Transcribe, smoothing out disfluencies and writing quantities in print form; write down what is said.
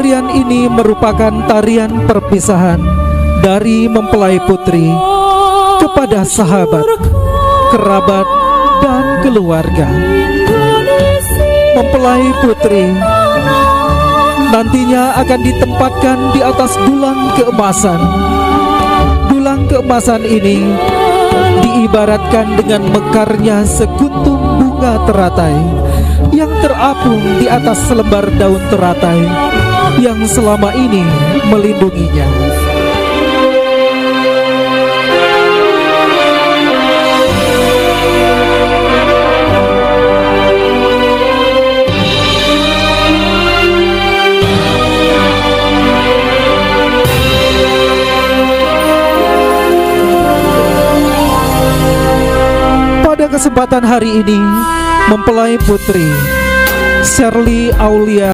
Tarian ini merupakan tarian perpisahan dari mempelai putri kepada sahabat, kerabat, dan keluarga. Mempelai putri nantinya akan ditempatkan di atas dulang keemasan. Dulang keemasan ini diibaratkan dengan mekarnya sekuntum bunga teratai yang terapung di atas selembar daun teratai yang selama ini melindunginya. Pada kesempatan hari ini, mempelai putri Shirley Aulia